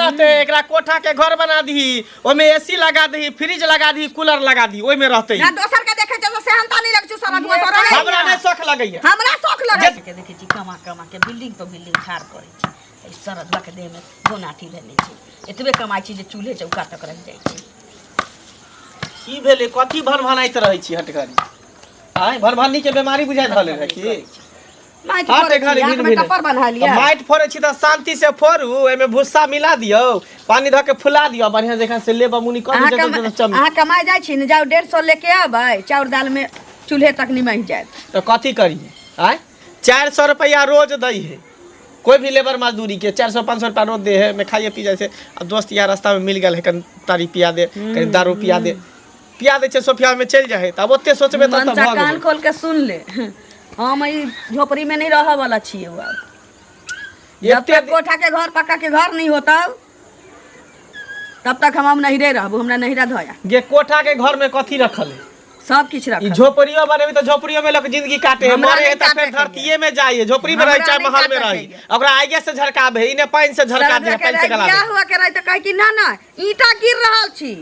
रहते एकरा कोठा के घर बना दी ओमे एसी लगा दी फ्रिज लगा दी कूलर लगा दी ओइ में रहते ना दोसर के देखे छ सेहनता नहीं लग छु सरद में तोरा हमरा नहीं शौक लगैया हमरा शौक लगे के देखे छी कमा कमा के बिल्डिंग पर बिल्डिंग ठाड़ पड़े छी ई सरदवा के देह में गोनाठी लेने छी एतबे कमाई छी जे चूल्हे चौका तक रह जाय छी की भेले कथी भरभनाइत रहै छी हटघरी आय भरभनी के बीमारी बुझाय धले है की माइट पर बना लिया माइट फोड़े छी त शांति से फोड़ू एमे भुस्सा मिला दियो पानी ध के फुला दियो बढ़िया जखन से लेबा मुनी कम जगह चम आ कमाई जाय छी न जाओ 150 लेके आबै चाउर दाल में चूल्हे तक निमह जाय तो कथी करी आय 400 रुपया रोज दई है कोई भी लेबर मजदूरी के 400-500 रुपया रोज दे है मैं खाइए पी जाए से अब दोस्त यार रास्ता में मिल गया है कहीं तारी पिया दे कहीं दारू पिया दे छे सोफिया में चल जाए तब ओते सोचबे त तब कान खोल के सुन ले हम ई झोपड़ी में नहीं रह वाला छी अब जब तक कोठा के घर पक्का के घर नहीं होता तब तक हम नहीं रह रहबो हमरा नहीं रह धोया गे कोठा के घर में कथी रखल है सब कुछ रखल झोपड़ियों बनेबी तो झोपड़ियों में लोग जिंदगी काटे है मरे है त फिर धरतीये में जाइए झोपड़ी में रही चाहे महल में रही ओकरा आगे से झरकाबे इने पानी से झरका दे पानी से गला क्या हुआ के रही त कह कि ना ईटा गिर रहल छी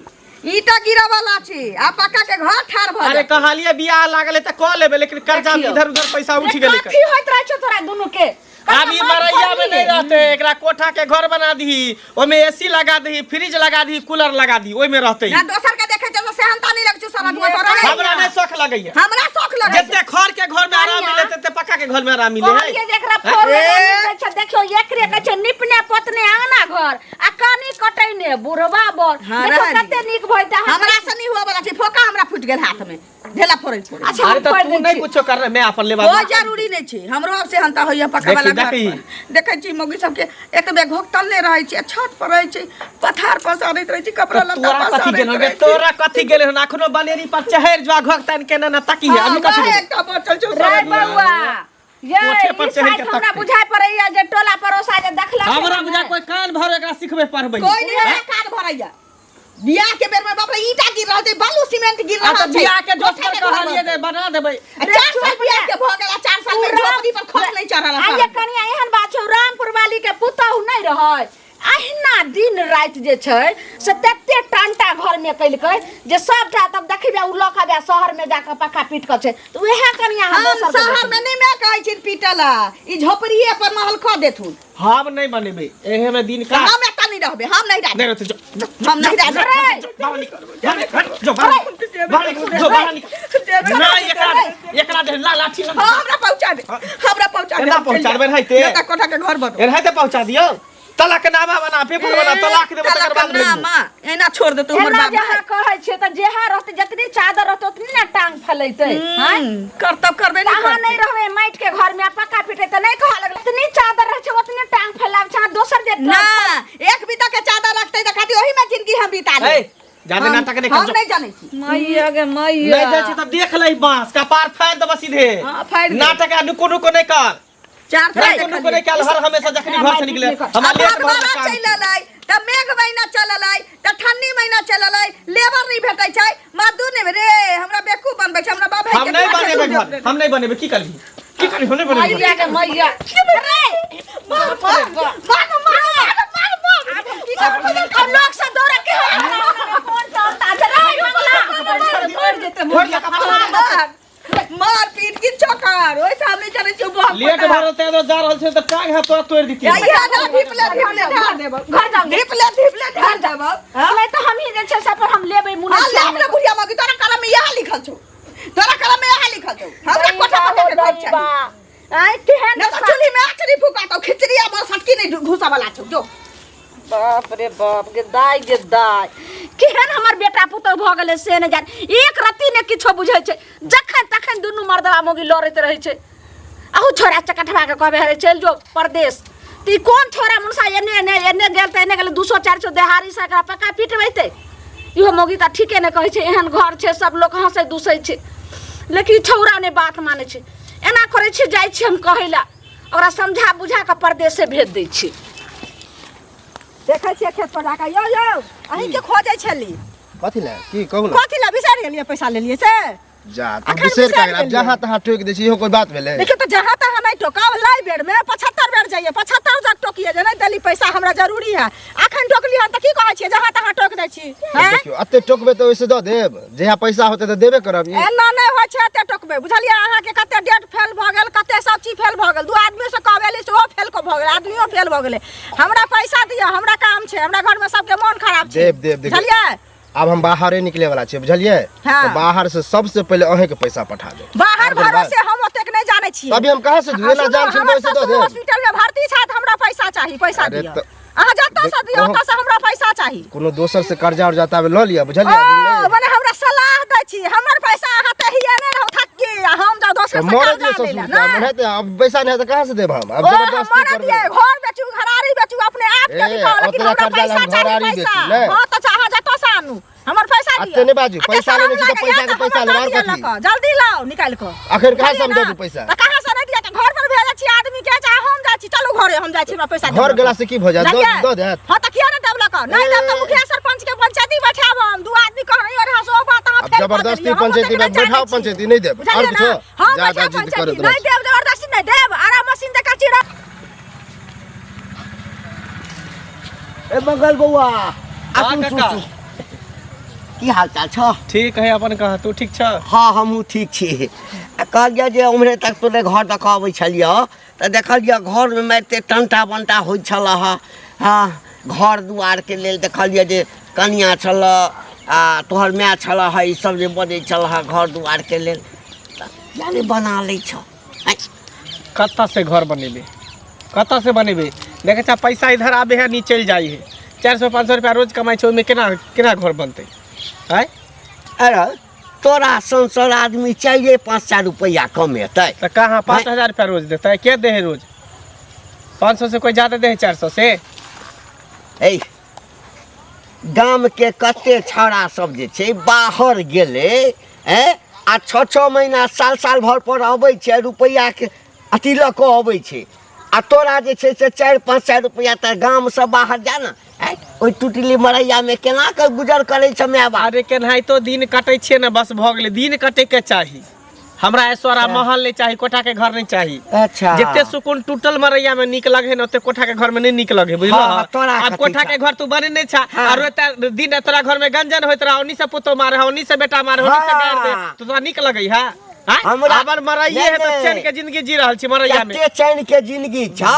ईटा गिरा वाला छी आ पक्का के घर ठाड़ भ अरे कहलिए बियाह लागले त क लेबे लेकिन कर्जा इधर उधर पैसा उठ गेले कथी होइत रह छ तोरा दोनों के अभी मरैया में नहीं रहते एकरा कोठा के घर बना दी ओमे एसी लगा दी फ्रिज लगा दी कूलर लगा दी ओइ में रहते ना दोसर के देखे छ सेहनता नहीं लग छु सरद में तोरा हमरा नहीं शौक लगैया हमरा शौक लगे जते घर के घर में आराम मिले तते पक्का के घर में आराम मिले है ये जेकरा फोर छ देखियो एकरे के छ निपने पतने आंगना घर आ कानी कटैने बुढ़वा बर देखो कते नीक भइता हमरा से नहीं हुआ वाला छी फोका हमरा फुट गेल हाथ में ढेला फोड़ै फोड़ अच्छा अरे त तू नहीं कुछो कर मैं अपन लेबा वो जरूरी नहीं छी हमरो अब से हंता होइया पक्का वाला देखे छी मौगी सब के एक बे घोकतल ले रहै छी छत पर रहै छी पथार पर सारैत रहै छी कपड़ा लत्ता पर कथी गेल तोरा कथी गेल नाखनो बनेरी पर चहर जा घोकतन के ना ताकी है अभी कथी एकटा बचल छ रे बउआ ये कोठे पर चढ़ के हमरा बुझाय पड़ैया जे टोला परोसा जे देखला हमरा बुझा कोई कान भर एकरा सिखबे पढ़बै कोई नहीं कान भरैया बियाह के बेर में बाप रे ईटा गिर रहल छै बालू सीमेंट गिर रहल छै बियाह के दोसर कहलिए जे बना देबै 4 साल बियाह के भ गेला 4 साल में झोपड़ी पर खस नहीं चढ़ल आ ये कनिया एहन बात छै रामपुर वाली के पुतहु नहीं रहै अहिना दिन रात जे छै से तते टांटा घर में कइलकै जे सबटा तब देखिबे उ लखबे शहर में जाके पक्का पीट के छै त उहे कनिया हम शहर में नहीं मैं कहै छी पीटला ई झोपड़ीए पर महल ख देथुन हम नहीं बनेबे एहे में दिन का हम एता नहीं रहबे हम नहीं रहबे नहीं रहते हम नहीं रहबे बाहर निकल जो बाहर निकल ना एकरा दे लाठी ना हमरा पहुंचा दे ना पहुंचा देबे रहते एता कोठा के घर बनो रहते पहुंचा दियो तलाक नामा बना पेपर बना तलाक देबे तकर बाद नामा एना छोड़ दे तू हमर बाप जहां कहै छै त जेहा रहते जतनी चादर रहते उतनी ना टांग फैलैते हैं कर्तव्य करबे नहीं कहां नहीं रहबे माइट के घर में पक्का पीटे त नहीं कह लगले इतनी चादर रह छै उतनी टांग फैलाव छै दोसर जे ना एक बीता के चादर रखते त खाती ओही में जिंदगी हम बिता ले जाने नाटक नहीं कर हम नहीं जाने छी मैया गे मैया नहीं जाय छी तब देख ले बांस का पार फाड़ दब सीधे हां फाड़ नाटक नुको नुको नहीं कर 4 साल नुको नहीं कर हर हमेशा जखनी घर से निकले हमरा लेट भर चललै त मेघ महीना चललै त ठंडी महीना चललै लेबर नहीं भेटै छै मजदूर नहीं रे हमरा बेकू बनबै छै हमरा बाप है हम नहीं बनेबे घर हम नहीं बनेबे की करबी होने बनेबे मैया गे मैया रे मार लोग सब दौड़ के फोन चलता रे मंगला मार पीट की चोकर ओइ सामने चले छी बहुत लेट भरते तो जा रहल छै त टांग हाथ तोड़ दीती या ना ढिपले ढार देब घर जाओ ढिपले ढार देब नहीं तो हम ही जे छै सब पर हम लेबे मुना हां हमरा बुढ़िया मगी तोरा कलम में यहां लिखल छौ तोरा कलम में यहां लिखल छौ हमरा कोठा पर के घर छै आई केहन न तो चुली में आचरी फुका तो खिचड़िया पर सटकी नहीं घुसा वाला छौ जो बाप रे बाप गे दाई केहन हमर बेटा पुतौ भ गेलै से न जान एक रत्ती ने किछो बुझै छै जखन तखन दुनू मर्दवा मोगी लड़ैत रहै छै आहू छोरा चकठवा के कहबे रे चल जो परदेश ती कोन छोरा मुनसा एने गेल त एने गेल 200-400 देहारी से एकरा पक्का पिटबैते इहो मोगी त ठीके ने कहै छै एहन घर छै सब लोग हंसै दुसै छै लेकिन छौरा ने बात मानै छै एना करै छै जाइ छै हम कहैला ओकरा समझा बुझा के परदेश से भेज दै छी देखै छियै खेत पर जाके यो अहीं के खोजै छली कथि ले की कहू ना कथि ला बिसार गेलिए पैसा लेलिए से जा तो बिसेर का जहां तहां ठोक दै छी इहो कोई बात भेलै देखियो तो जहां तहां नहीं ठोकाव लाई बेड में 75 बेड डर जाइए 75 तक टोकिए जे नहीं देली पैसा हमरा जरूरी है अखन टोकली हम त की कहै छियै जहां तहां टोक दै छी हैं देखियो अते टोकबे त ओइसे द देब जहिया पैसा होते त देबे करब ई एना नहीं होय छै अते टोकबे बुझलियै अहाँ के कते डेट फेल भ गेल कते सब चीज फेल भ गेल दू आदमी से कहबेली से ओ फेल को भ गेल आदमियो फेल भ गेलै हमरा पैसा दिया हमरा काम छै हमरा घर में सबके मन खराब छै देब देखियो बुझलियै अब हम बाहरे निकले वाला छियै बुझलियै हाँ। तो बाहर से सबसे पहले अहे के पैसा पठा दे बाहर भरोसे हम ओतेक नहीं जाने छियै अभी हम कहां से दुए ना जान छियै पैसा दे दे हॉस्पिटल में भर्ती छै त हमरा पैसा चाहिए पैसा अरे दिया तो- अहाँ जत्ता से दियो देखो- ओत्ता से हमरा पैसा चाहिए कोनो दोसर से कर्जा उर्जा ताबे ल लिया बुझलियै ओ माने हमरा सलाह दै छी हमर पैसा अहाँ त हिये नै रहौ थक्की हम जाउ दोसर से मोरे कर्जा दिए ले ससुर का मन है अब पैसा नहीं है तो कहां से देब हम अब ओ जबरदस्ती हमारा कर दिए घर बेचू घरारी बेचू अपने आप के ए, दिखाओ लेकिन ओतला हमरा कर्जा पैसा हम चाहिए घरारी पैसा बेचू, ले। हां त चाहा जत्ता से आनू हमर पैसा दियो अते नहीं बाजू, पैसा लेने छी तो पैसा के पैसा लेबार कथी? जल्दी लाओ निकाल के आखिर कहां से हम दे दू पैसा त कहां से नहीं दिया त घर पर भेजे छी आदमी के चाहे हम जाय छी चलो घरे हम जाय छी हमरा पैसा घर गेला से की भ जात दो दे हां त किया न देबला का नहीं देब त मुखिया सरपंच के पंचायती बैठाब हम दू आदमी कह रही और हसो बात अहाँ अब जबरदस्ती पंचायती में बैठाओ पंचायती नहीं देब और कुछ ज्यादा जिद करे तो नहीं देब जबरदस्ती नहीं देब आरा मशीन दे काची रख ए बगल बउआ हाँ, आसू काका। सुसू की हाल चाल छ ठीक है अपन कहा तू ठीक छ हाँ हमहूँ ठीक छी कहलिए जे उम्हरे तक तोरे घर तक अबै छलियै तऽ देखलियै घरमे मारिते टंटा बंटा होइ छल हाँ घर दुआरके लेल देखलियै जे कनिया छल आ तोहर माय छल है ई सब जे बनै छल घर दुआरके लेल किया नहि बना लै छ कत्ता से घर बनेबे कत्ता से बनेबे देखे छा पैसा इधर आबे है नीचे चल जाई है 400-500 रुपया रोज कमाई छै ओइमे केना केना घर बनते है अरे तोरा संसार आदमी चाहिए 5-4 रुपया कमेतै तो कहाँ 5000 रुपया रोज देता है क्या दे है रोज 500 से कोई ज्यादा दे है 400 से ए गाम के कते छौड़ा सब जे छै बाहर गेले आ 6-6 महीना साल भर पर अबै छै रुपैया के अथी लऽ कऽ अबै छै आ तोरा जे छै से 4-5 रुपैया तऽ गाम से बाहर जा न ओइ टुटली मरैया में केना के गुजर करै छ माय बाप अरे केनाही तो दिन कटे छे ना बस भ गेले दिन कटे के चाही हमरा ऐश्वर्या महल नहीं चाहिए कोठा के घर नहीं चाहिए अच्छा जितने सुकून टूटल मरैया में निक लगे ना ओते कोठा के घर में नहीं निक लगे बुझलो हाँ, तोरा अब खातिर कोठा छा। के घर तू बने नहीं छा हाँ। और एते दिन तोरा घर में गंजन होत रहा उन्हीं से पुतो मारे उन्हीं से बेटा मारे उन्हीं से गाड़ दे हाँ। तो तोरा निक लगे है हमरा- हमर मरैये है तो नहीं, चैन के जिंदगी जी रहल छी मरैया में कते चैन के जिंदगी छ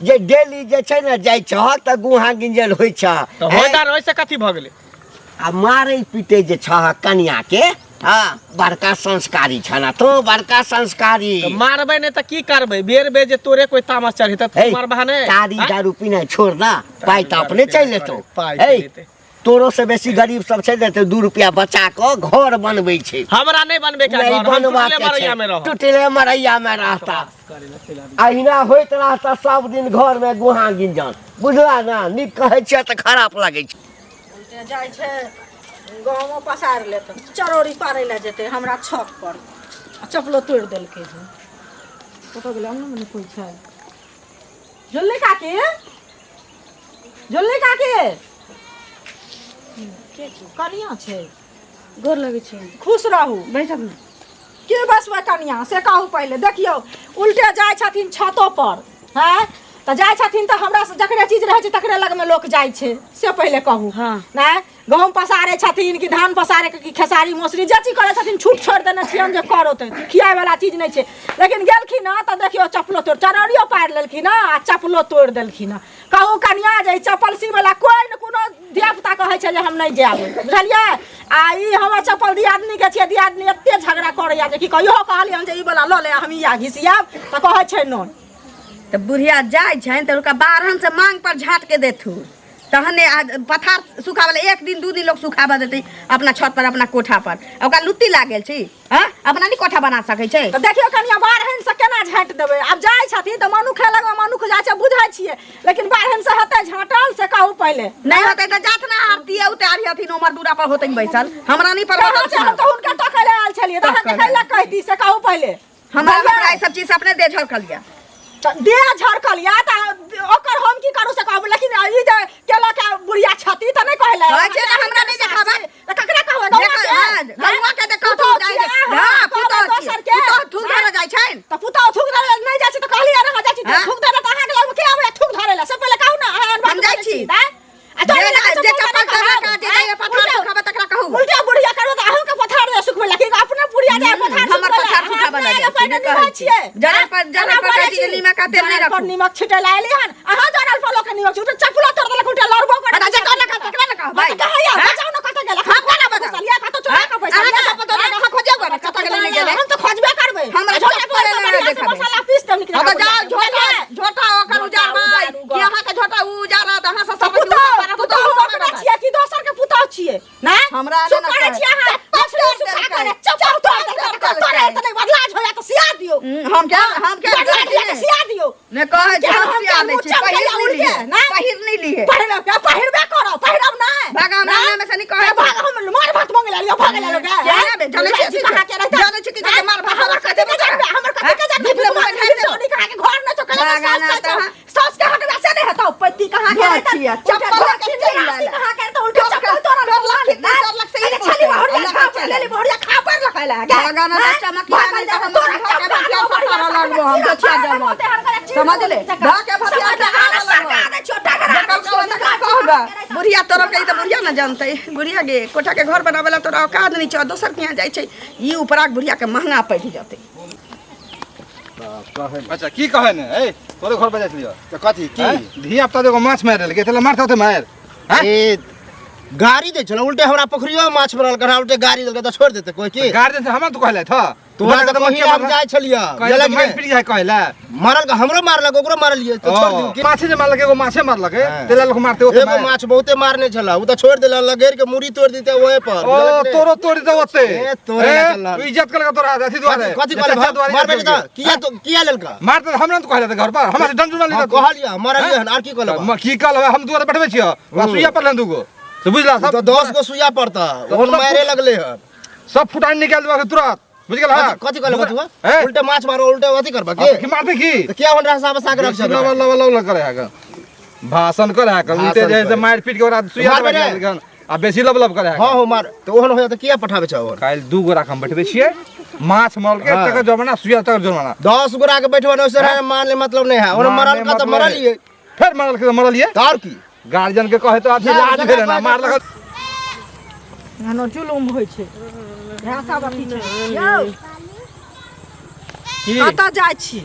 जे डेली जे छै ने जाइ छ तऽ गुहा गिंजल होइ छ तो होदार ओइसे कथी भ गेले आ मारे पीटे जे छ कन्या के हाँ बड़का संस्कारी छ ना तो बड़का संस्कारी तो मारबे नहीं तो की करबे बेर बे जे तोरे कोई तामस चढ़ी तो ए, मारबा ने तारी दारू पीना छोड़ ना पाइ तऽ अपने चलि लेतौ पाइ ए, चलि लेतै। तोरो से बेसी गरीब सब छै ने 2 रुपया बचा कऽ घर बनबै छै हमरा नहीं बनबे के नहीं घर हम बनवा टूटले के मरैया छै में रह टूटले मरैया में रहता अहिना होइत रहता सब दिन घर में गुहा गिंजन बुझला ना नीक कहै छै तऽ खराब लागै छै जाय छै गाँवो पसार लेत चरौरी पारै ला जेते हमरा छत पर आ चपलो तोड़ देलकै जे कतऽ गेलै हमने मने कोई छै जुल्ली काकी कनिया छै गोर लगे छै खुश रहू बैठब ना के बसबै कनिया से कहू पहिले देखियौ उल्टे जाइ छथिन छतो पर हैं तऽ जाइ छथिन तऽ हमरा से जकरे चीज रहै छै तकरे लगमे लोक जाइ छै से पहिले कहू हाँ। नहि गहूँम पसारे छथिन कि धान पसारे कि खेसारी मौसरी जे चीज करै छथिन छूट छोड़ि देने छियनि जे करो तऽ खियाए वाला चीज नहि छै लेकिन गेलखिन हँ तऽ देखियौ चप्पलो तोड़ चरौरियो पारि लेलखिन हँ आ चप्पलो तोड़ि देलखिन हँ कहू कनिया जे चप्पल सीवला कोइ ने कोनो धियापुता कहै छै जे हम नहि जायब बुझलियै आ ई हमर चप्पल दियादनीके छियै दियादनी एतेक झगड़ा करैया जे कि कहियो कहलियनि जे ई वाला लऽ ले हम इएह घिसियाब तऽ कहै छै नहि तो बुढ़िया जाय छनि तऽ ओकरा बारहन से मांग पर झाट के देथु तहने पथार सुखावला 1 दिन 2 दिन लोग सुखावा देते अपना छत पर अपना कोठा पर ओकरा लुत्ती लागल छी हाँ अपना नहीं कोठा बना सकै छै तऽ देखियौ कनिया बारहन से केना झाँटि देबै आब जाइ छथिन तऽ मनुख लगमे मनुख जाइ छै बुझै छियै लेकिन बारहन से हेतै झाँटल से कहू पहिले नहीं होते तो जात ना आरती उतारी हथिन उमर दूरा पर होते बैसल हमरा नहीं पर कहाँ से हम तऽ हुनके टकै ले आयल छलियै तऽ अहाँके कैला कहती से कहू पहिले हमरा सब चीज अपने दे झड़कल गया देह झड़कल या तऽ ओकर हम की करू से कहब लेकिन ई जे केला के बुढ़िया छती तऽ नहीं कहले कहै छै ना हमरा नहीं देखाबा तऽ ककरा कहबै गौवा के देखौ तू जाय हां पुतो छी पुतो थूक दे जाय छै तऽ पुतो थूक दे नहीं जाइ छै तऽ कहलियै ना जाइ छै थूक दे तऽ अहाँ के लग छिए जरा पर काची के नीमक का तेल नहीं रखो नीमक छिटे लाइली हन अहा जरल फलो के नीमक छिटे चपलो तोड़ देले कुटे लड़बो कर जे कहला का भाई कहिया बचाओ न कत गेला हम कोना बचा लिया का तो चोरा का पैसा लिया का तो कहां खोजे गो कत गेला नहीं गेले हम तो खोजबे करबे हमरा झोटा पड़े ना देखा मसाला पीस दम निकल अब जाओ झोटा ओकर उजार भाई कि अहा के झोटा उजार त अहा से सब तो छिए कि दोसर के पुता छिए ना हमरा ने ना छिए हां चुप तोरे इतने बदलाज होया तो सिया दियो हम क्या सिया दियो ने कहे जे हम सिया नहीं छी पहिर नहीं लिए पहिरबे करो पहिरब ना भागा मारने में से नहीं कहे भाग हम मार भात मांगे लियो भाग ले लो जाने बे जाने छी कि मार भात रख दे हमर कते के जाने निकले मन खाई दे नहीं कहा के घर न तो कले सास के हट वैसे नहीं हटाओ पति कहां के चप्पल कहां के तो उल्टा चप्पल तोरा डर लग से ये छली ले ले बढ़िया खा पर लखैला भागा ना चमकिया नहीं तो हम तोरा चप्पल सारा लगबो हम तो छिया जाम समझ ले धा के भतिया के सरकार छोटा करा कहबा बुढ़िया तोरा कहि त बुढ़िया न जानतै बुढ़िया गे कोठा के घर बनावेला तोरा औकात नहीं छ दोसर के यहां जाय छै ई उपराक बुढ़िया के महंगा पड़ जतै अच्छा की कहे ने ए तोरे घर बजाय लियो तो कथी की धिया पुता देखो माछ मार ले के तले मारता त मार ए गाड़ी दे चलो उल्टे हमरा पोखरियो में माछ मरल करा उल्टे गाड़ी दे तो छोड़ देते कोई की गार्डन से हम तो कहले था तोरा के महिला हम जाय छलिया कहले मार पीट जाय कहले मरल का हमरो मारलक ओकरो मारलिए तो छोड़ दियो की माछे जे मारलक एगो माछे मारलक तेला लोग मारते ओते एगो माछ बहुते मारने छला उ तो छोड़ देला लगेर के मुड़ी तोड़ देते ओए पर ओ तोरो तोड़ी दे ओते तोरे चला तू इज्जत कर तोरा अथी द्वारे कथी कहले मार बेटा तो किया लेलका मार त हमरा तो कहले त घर पर हमरा डंडू ना ले कहलिया मारलिए हन आर की कहले की कहले हम दुआरे बैठबे छियो सुइया पर लंदुगो तो बुझला सब तो 10 गो सुइया पड़ता ओन मारे लगले हन सब फुटान निकाल देबा तुरंत बुझ गेल हां कथी कहले बतुआ उल्टे माछ मारो उल्टे अथी करबा की मारते की तो क्या होन रहा साहब साग रख लव करे है भाषण करे है उल्टे जैसे मार पीट के और सुइया पर आ बेसी लब करे है हां हो मार तो ओहन होया तो किया पठाबे छ ओहन काल 2 गोरा हम बैठबे छिए माछ मार के तक जमाना सुइया तक जमाना 10 गोरा के बैठबा से मान ले मतलब नहीं है ओन मरल का तो मरलिए फिर मरलिए तार की गार्जियन के कहे तो आदमी लाज भेले ना मार लग हनो जुलुम होय छै यह सब अथी छै यौ कत जाय छी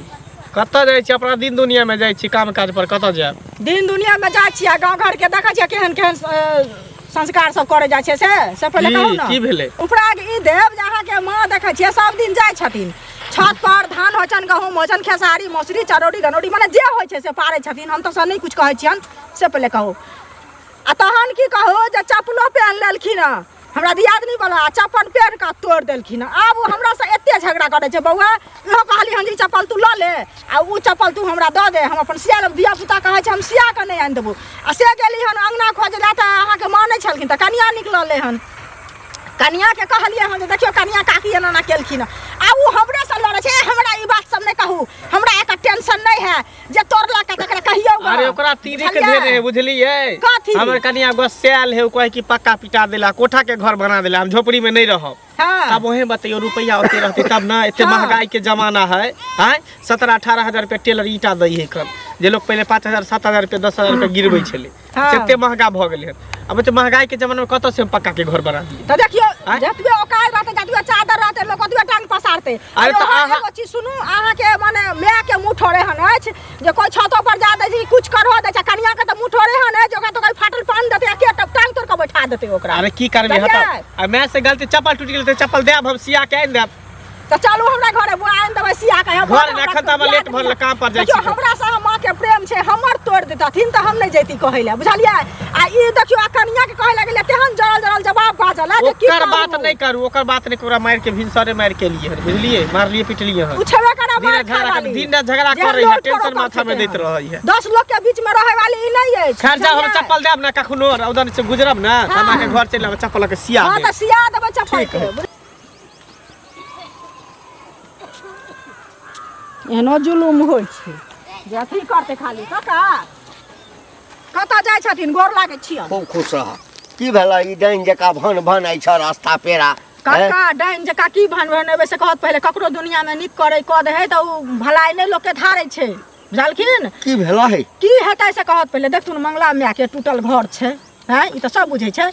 कत जाय छी अपना दिन दुनिया में जाय छी काम काज पर कत जाय दिन दुनिया में जाय छी गांव घर के देखै छी केहन केहन संस्कार सब करे जाय छै से पहले कहू ना की भेले उपराग ई देव जहाँ के माँ देखै छी सब दिन जाय छथिन छत पर धान होचन गहूम होचन खेसारी मौसरी चरौड़ी गनौड़ी माने जे होय छै से पारै छथिन हम तो सब नहीं कुछ कहै छियन से पहले कहू आ तहन की कहू जे चप्पलो पहन लेलखिन हमरा दियादनी वाला चप्पल पहन के तोड़ देलखिन आब हमरा से एते झगड़ा करे छै बौआ इहो कहली हन जी चप्पल तू ल ले आ उ चप्पल तू हमरा द दे हम अपन सिया दिया पुता कहै छै हम सिया के नहीं आनि देबो आ से गेली हन अंगना खोजला त अहाँ के मानै छलखिन त कनिया निकलले हन कनिया के कहलिए हम देखियो कनिया काकी एना ना केलखिन आ उ हमरे से लड़े छै हमरा ई बात सब नहीं कहू हमरा एक टेंशन नहीं है जे तोड़ला के तकरा कहियो अरे ओकरा तीरे के दे रहे बुझलिए हमर कनिया गोस्याल है कहे कि पक्का पिटा देला कोठा के घर बना देला हम झोपड़ी में नहीं रहब तब वही बताइयो रुपया होते रहते तब ना इतने महंगाई के जमाना है 17-18 हजार रुपया टेलर ईटा दै है कल जे लोग पहले 5,000-7,000 रुपया 10,000 रुपया गिरबै छले सेते महंगा भ गेलै अब तो महंगाई के जमाना में कत से हम पक्का के घर बना दिए तो देखियो जतबे औकात रहते जतबे चादर रहते लोग ओतबे टांग पसारते अरे तो एगो चीज सुनू अहाँ के माने माय के मुंह ठोरे हन अछि जे कोई छतो पर जा दे जी कुछ करहो दे कनिया के तो मुंह ठोरे हन जे ओकरा तो कोई फाटल पान देते के टांग तोड़ के बैठा देते ओकरा अरे की करबे हटा आ मैं से गलती चप्पल टूट गेल त चप्पल देब हम सिया के आइन देब तो चलू हमरा घरे बुआ आइन देबै सिया के घर रखत अब लेट भर काम पर जाय छी हमरा से मां के प्रेम छै हमर तोड़ देतथिन त हम नहीं जैती कहैला बुझलियै आ ई देखियो आ कनिया के कहै लगले तेहन जरल जवाब बाजल जे की ओकर बात नहीं करू ओकर बात नहीं कोरा मार के भिनसरे मार के लिए बुझलिए मारलिए पिटलिए हन पूछबे करा मार दिन रात झगड़ा करे है टेंशन माथा में दैत रहै है 10 लोग के बीच में रहे वाली ई नहीं है खर्चा हम चप्पल देब ना कखनो उधर से गुजरब ना हमरा के घर चलब चप्पल के सिया हां त सिया देबै चप्पल के एनो जुलुम होय छै जे अथी करते खाली कका कता जाय छथिन गोर लागे छियन खूब खुश रह की भेला ई डाइन जका भन भन आई छ रास्ता पेरा कका डाइन जका की भन भन एबे से कहत पहले ककरो दुनिया में निक करे क दे है त भलाई नै लोग के धारे छै बुझलखिन की भेला है की हेतै से कहत पहले देखथुन मंगला माय के टूटल घर छै हैं ई तो सब बुझै छै।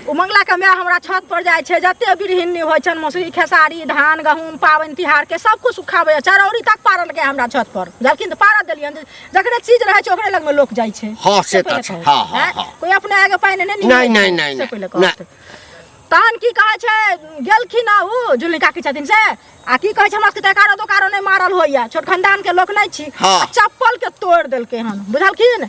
ओ मंगला के माय हमरा छत पर जाइ छै, जते बिरहिन्नी होइ छन मौसरी खेसारी धान गहूम पाबनि तिहार के सब कुछ सुखाबै, चरौरी तक पारल के हमरा छत पर, जबकि तो पारल देलियन, जकरे चीज रहै छै ओकरे लग में लोक जाइ छै। हाँ से तो छै। हाँ हाँ हाँ कोई अपने आगे पानि नहीं नहीं से पहिले कहत। तहन की कहै छै गेलखिन आ उ जुली काकी छथिन से आ की कहै छै हमरा के एकारो दोकारो नहीं मारल होइया, छोट खानदान के लोक नहीं छी। हाँ। चप्पल के तोड़ देलकै हन, बुझलखिन।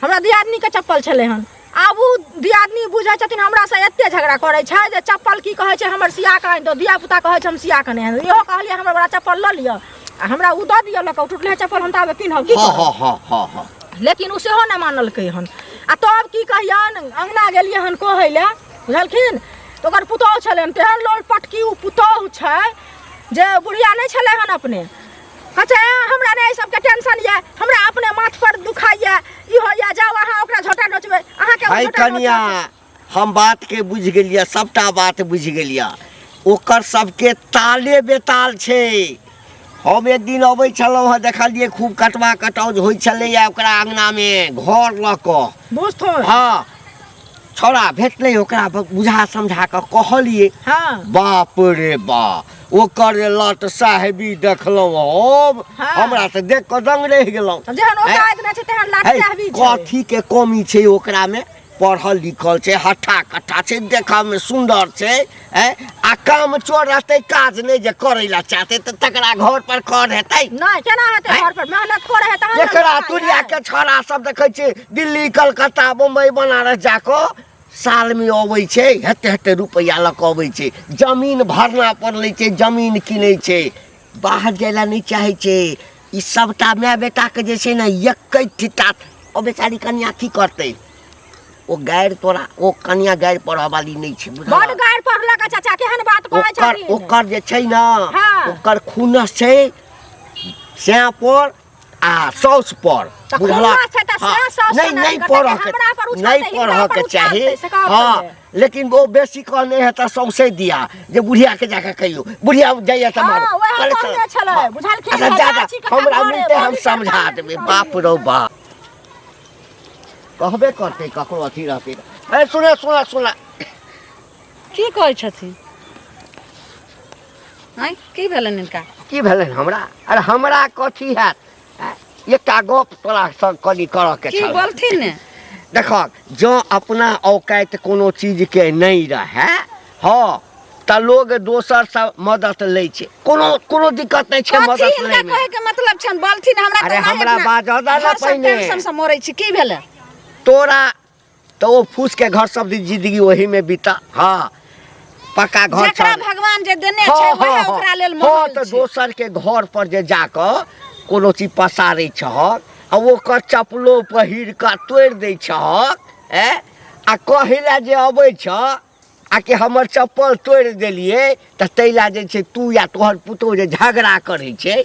हमरा दियादनी के चप्पल छलै हन, आब उ दियादनी बुझै छथिन हमरा से एते झगड़ा करै छै जे चप्पल की कहै छै हमर सिया के आनि दो, धिया पुता कहै छै हम सिया के नहीं, इहो कहलिए हमर बड़ा चप्पल ल लिअ आ हमरा उ दऽ दिअ, लक टूटले चप्पल हम ताबे पिन्हब की हाँ करब। हाँ हाँ हाँ लेकिन उ सेहो नहीं मानलकै हन। आ तब की कहियन अंगना गेलिए हन कहै ले, बुझलखिन। तो ओकर पुतौह छलैन, तेहन लोल पटकी उ पुतौह छै जे बुढ़िया नहीं छलै हन अपने। अच्छा हमरा नहीं सबके टेंशन ये, हमरा अपने माथ पर दुखाइए ई होइए, जाओ अहाँ ओकरा झोटा नोचबै अहाँ के भाई झोटा कनिया हम बात के बुझ गेलिया, सबटा बात बुझ गेलिया। ओकर सबके ताले बेताल छै। हम एक दिन अबै छलहुँ हँ, देखलिए खूब कटवा कटौज होइ छलैया ओकरा अंगना में घर लऽ कऽ। बुझथो। हाँ छौड़ा भेटलै, ओकरा बुझा समझा कऽ कहलिए। हाँ बाप रे बाप ओकर लट साहेबी देखलहुँ हम, हाँ। हमरा तऽ देख कऽ दंग रहि गेलहुँ। जेहन ओकरा आदमी छै तेहन लाठ चाहबी छै। कथी के कमी छै ओकरा में, पढ़ल लिखल छै, हट्ठा कट्ठा छै, देखा में सुंदर छै, आ काम चोर रहतै, काज नहीं जे करै ला चाहते तऽ तकरा घर पर कर हेतै। नहीं केना हेतै घर पर मेहनत करे है तहन। एकरा तुरिया के छोरा सब देखै छै दिल्ली कलकत्ता बम्बई बनारस जाको साल में अबै छै, हेते हेते रुपया लऽ कऽ अबै छै, जमीन भरना पड़लै छै, जमीन किनै छै, बाहर जाइ ला नहीं चाहै छै। ई सबटा माय बेटा के जे छै ने एकै ठिटा। ओ बेचारी कन्या की करतै, ओ गायर तोरा ओ कन्या गायर पढ़ऽ वाली नहीं छै, बड़ बुझल। गायर पढ़लक चाचा केहन बात कहै ओकर छथिन। ओकर जे छै ना, हाँ। ओकर खुनस छै स्याँ पर आ सौस पर, तऽ बुझला। खुनस छै तऽ स्याँ सौस नहीं केना नहीं करतै? पढ़ऽ के हमरा पर उछलतै, नहीं हिनका पढ़ऽ पर के चाही। उछलतै, से कहब हाँ पहिले। लेकिन वो बेसी कहने है तऽ सौसे दिया जे बुढ़िया के जाके कहियो, बुढ़िया जाइए तऽ मारो। हाँ, वएह कहले कहने चल। छलै, हाँ। बुझलखिन, अच्छा जा जा, चाची के हमरा घरे मिलते हम बड़ी समझा सरकार देबै। बड़ी बाप रो बाप कहबे करतै ककरो अथी रहतै। ए सुने सुना सुना की कहै छथिन हैं की भेलन इनका। की भेलन हमरा, अरे हमरा कथी हैत, एकटा गप तोरा संग कनी करऽ के की छल। बोलथिन ने। देखो जो अपना औकात कोनो चीज के नहीं रहे, हाँ त लोग दोसर से मदद लै छै, कोनो कोनो दिक्कत नहीं छै कथी मदद हिनका लै में। कहे के मतलब छन बोलथिन हमरा। अरे हमरा बाजऽ दा ना पहिने। टेंशन से मरै छी की भेलै। तोरा तो वो फूस के घर सब जिंदगी वही में बीता। हाँ पक्का घर जेकरा छल। भगवान जे देने छै वही ओकरा लेल हाँ महल तो छै। दोसर के घर पर जे जाकर कोनो चीज पसारै छहक आ ओकर चप्पलो पहिर कऽ तोड़ि दै छहक, आ कहैला जे अबै छ आ कि हमर चप्पल तोड़ि देलिए तऽ तैला जे छै तू या तोहर पुतोह जे झगड़ा करै छै,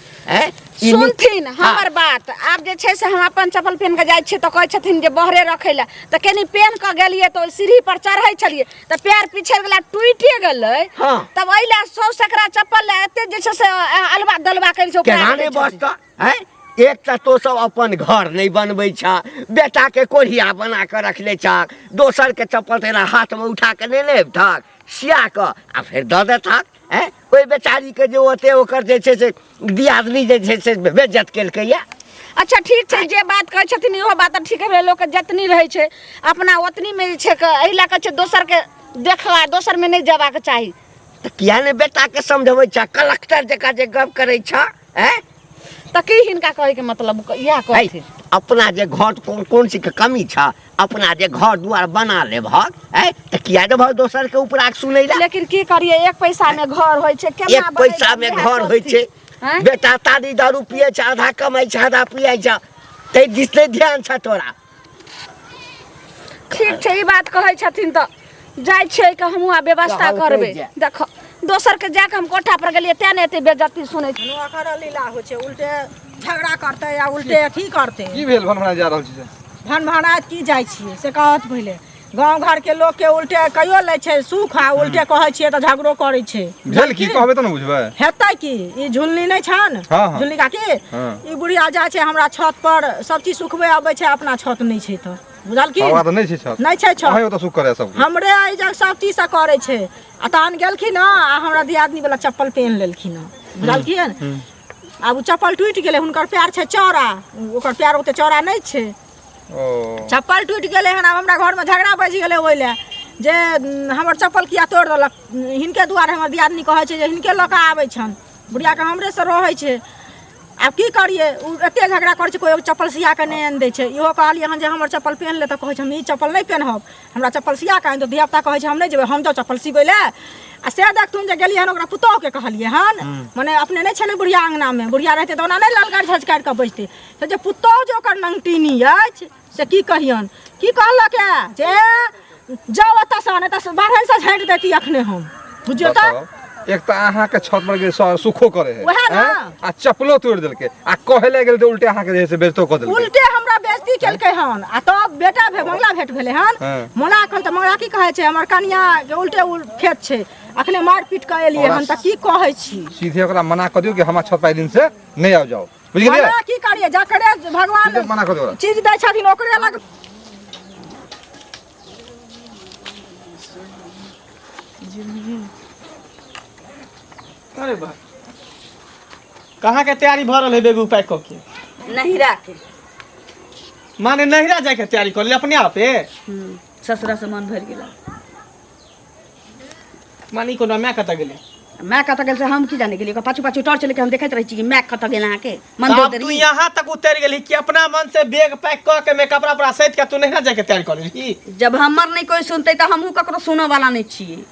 ई सुनथिन हाँ। हमर बात। आब जे छै से हम अपन चप्पल पहन के जाइ छियै तऽ कहै छथिन जे बहरे रखै ला, तऽ कनी पहन के गेलिए तऽ सीढ़ी पर चढ़ै छलिए तऽ पैर पीछे गेला टूटे गेलै। हाँ। तब अइला 100 सकरा चप्पल ला एते जे छै से अलवा दलवा करै छै केना नहीं बचता है। एक तो सब अपन घर नहीं बनबै छ, बेटा के कोढ़िया बना के रखले छ, दोसर के चप्पल तेरा हाथ में उठा के नहीं लेब थक सिया के आ फिर दऽ देथक। ओइ बेचारी के जे ओते ओकर जे छै से दियादनी जे छै से बेइज्जत केलकै या। अच्छा ठीक छै, जे बात कहै छथिन इहो बात ठीक है। लोक के जतनी रहै छै अपना ओतनी में जे छै एहि लए कऽ छै दोसर के देखला दोसर में नहीं जेबाक चाही। तऽ किया ने बेटा के समझबै छ, कलेक्टर जका जे गप करै छ। तऽ की हिनका कहे के मतलब इएह कहथिन। अपना जे घर कौन सी के कमी छ, अपना जे घर दुआर बना लेबहक, तऽ किया ने भाव दोसर के ऊपर सुनै ला। लेकिन की करिए एक पैसा में घर होय छै, केना एक पैसा में घर होय छै। बेटा तारी दारू पिए छ, आधा कमाई छ आधा पिए छ, तै दिसले ध्यान छ तोरा। ठीक छै ई बात कहै छथिन तऽ जाइ छै कि हमहूँ आ व्यवस्था कहल करबै। कहि देखो दोसर के जाके हम कोठा पर गेलिए तें ने एते बेइज्जती सुनै छी। ओकर लीला होइ छै, उल्टे झगड़ा करतै या उल्टे अथी करतै। की भेल भनभना जा रहल छी से? भनभनाइत की जाइ छियै से कहत पहिले। गाँव घर के लोग के उल्टे कहियो लै छै सुख आ उल्टे कहै छियै तऽ झगड़ो करै छै। भेल की कहबे तऽ न बुझबै। हेतै की ई झुल्ली नहीं छन, हाँ, हाँ। झुल्ली काकी हाँ। ई बुढ़िया जाइ छै हमरा छत पर सब चीज सुखबे अबै छै, अपना छत नहीं छै तऽ बुझलखिन हवा तो नहीं छै छत नहीं छै छत अहाँ तो सुख करे सब हमरे आई जग सब चीज से करे छै आ तहन गेलखिन आ हमरा दियादनी वाला चप्पल पहन लेलखिन बुझलखिन आब उ चप्पल टूटि गेलै हुनकर पैर छै चौड़ा ओकर पैर ओते चौड़ा नहीं छै ओ चप्पल टूटि गेलै हन आब हमरा घर में झगड़ा बजि गेलै ओइ ले जे हमर चप्पल किया तोड़ देलक हिनके दुआरे हमर दियादनी कहै छै जे हिनके लऽ कऽ आबै छन बुढ़िया के हमरे से रहै छै आब की करिए उ एते झगड़ा करै छै कोई चप्पल सिया के नहीं आन दै छै इहो कहलिए हन जे हमर चप्पल पहन ले तऽ कहै छै हम ई चप्पल नहीं पहनब हमरा चप्पल सिया के आनि तो धिया पुता कहै छै हम नहीं जेबै हम जाउ चप्पल सिबै ले आ से देखथुन जे गेलिए हन ओकरा पुतोह के कहलिए हन माने अपने नहीं छै ने बुढ़िया अंगना में बुढ़िया रहते तऽ ओना नहीं ललकार झचकार के बजते तऽ जे पुतोह जे ओकर नंगटीनी अछि से की कहियन की कहलक जे जाओ एतऽ से नहीं तऽ बाहर से झाँटि देती अखने हम बुझियो तऽ एक तो अहाँ के छत पर सुखो करे है वएह ना आ चप्पलो तोड़ देलके आ कहे ले गेल तो उल्टे अहाँ के जैसे बेइज्जतो क देलके उल्टे हमरा बेइज्जती केलकै हन आ तब बेटा मंगला भेट भेलै हन मोला कहल तऽ मंगला की कहै छै हमर कनिया के उल्टे खेत छै अखने मार पीट के एलियै हन तऽ की कहै छी सीधे ओकरा मना कर दियो कि हमरा छत पर दिन से नहीं आओ जाओ बुझ गेलिए हमरा की करिए जकरे भगवान सीधे मना कर दियो ओकरा। चीज दै छथिन ओकरे लग अरे बा कहाँ के तैयारी भ रहल है बेगू पैक क के नहिरा के माने नहिरा जाए के तैयारी कर ले अपने आपे ससुरा से मन भर गेला मानी कोनो मैं कत गेले मैं कत गेल से हम की जाने गेलिए पाछू पाछू टॉर्च लेके हम देखैत रही छी कि मैं कत गेल अहाँ के मन अब दे तू देली यहाँ तक उतर गेली कि अपना मन से बैग पैक क के मैं कपड़ा पड़ा सहित के तू नहिरा जाए के तैयारी कर ली जब हमर नहीं कोई सुनते तो हमहू ककरो सुनो वाला नहीं छिए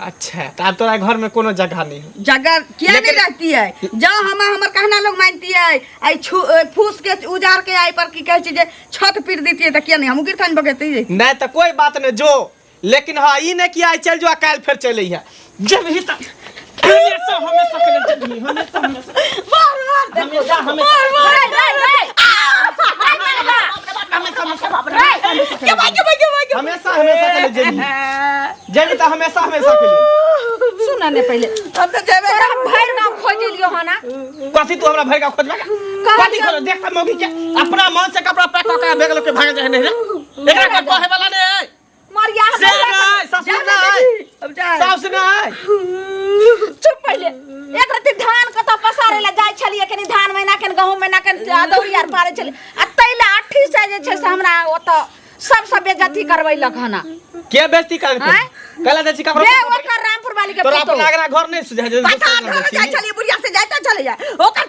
अच्छा तो अब तोरा घर में कोनो जगह नहीं है जगह क्या नहीं रहती है जब हमर कहना लोग मानती है आई फूस के उजार के आई पर की कहै छै जे छत पीट देती है तो क्या नहीं हम गिरथान बगेती नहीं तो कोई बात नहीं जो लेकिन हाँ ई नहीं कि आई चल जो काल फिर चले है जब ही तक हमेशा हमेशा के लिए जगनी हमेशा हमेशा हमेशा हमेशा के लिए जगी तो हमेशा हमेशा के लिए सुना ने पहले हम तो जेबे भैर गांव खोज लियो हना कथी तू हमरा भर का खोजबा कथी खोज देख मौगी के अपना मन से कपड़ा पैक क के बेग लोग के भाग जाए नहीं रे एकरा का कहे वाला नहीं मरिया से नहीं ससुर नहीं अब जा सास नहीं चुप पहले एक रति धान कत पसारे ला जाय छलिए कनी धान महीना कनी गहूम महीना कनी दौरी आर पारे छले आ तैला 8 से जे छै से हमरा ओत सब बेइज्जती करबैलक हना के बेइज्जती करबे कला दे चिका रे ओकर रामपुर वाली के तो अपना अगला घर नहीं सुझा जे पता घर जाय छलिए बुढ़िया से जायता चले जाय ओकर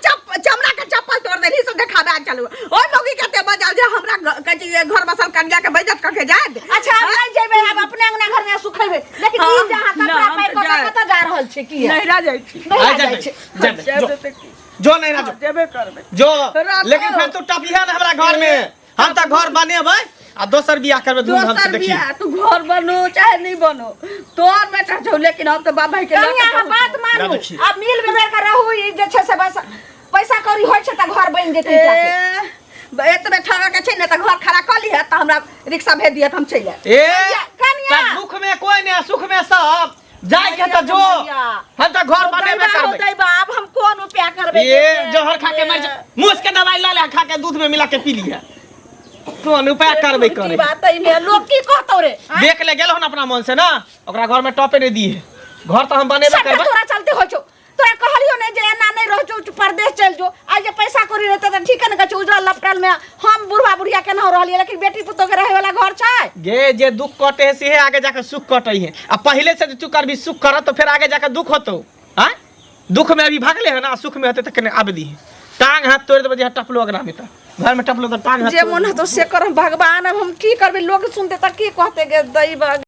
चमड़ा के चप्पल तोड़ देली से देखाबे चलू ओ लोगी कते बजा जे हमरा कथि घर बसल कन्या के बेइज्जत करके जाय अच्छा अब नहीं जेबे अब अपने अंगना घर में सुखेबे लेकिन ई जहां कपड़ा पैर कत जा रहल छै की नहिरा जाइ छी जो नहीं ना जेबे करबे जो लेकिन फिर तू टपिया ना हमरा घर में हम त घर बनेबै आ दोसर बियाह करबे धूमधाम से देखी तू घर बनो चाहे नहीं बनो तोर बेटा छौ लेकिन हम तो बाप भाई के कन्या बात मानू अब मिल बेबे कर रहू ई जे छै से बस पैसा कौड़ी होय छै त घर बन जेतै जाके एतबे ठगा के छै ने त घर खड़ा क ली है त हमरा रिक्शा भेज दिया त हम चल जाए ए कन्या दुख में कोई नहीं सुख में सब जाए के त जो हम त घर बनेबे करबे होतै बाप हम कोन उपाय करबे ये जहर खा के मर जा मुस के दवाई ला ले खा के दूध में मिला के पी लिया कोन उपाय करबे करे बात में लोग की कहतौ रे देख ले गेल हन अपना मन से ना ओकरा घर में टॉपे नहीं दी है घर तो हम बनेबे करबे तोरा चलते हो छौ तोरा कहलियो ने जे एना नहीं रह जो परदेश चल जो आज जे पैसा करी रहते त ठीक है न कछु उजरा लपटल में हम बुढ़वा बुढ़िया के न रहलिए लेकिन बेटी पुतो के रहे वाला घर छै गे जे दुख कटे है से आगे जाके सुख कटई है अब पहले से तू कर भी सुख कर तो फिर आगे जाके दुख होतो हां दुख में अभी भागले है ना सुख में होते तक ने आब दी टांग हाथ तोड़ देबे जे टपलो अगना में त घर में टपलो तो टांग हाथ जे मन तो से कर भगवान अब हम की करबे लोग सुनते त की कहते गे दैव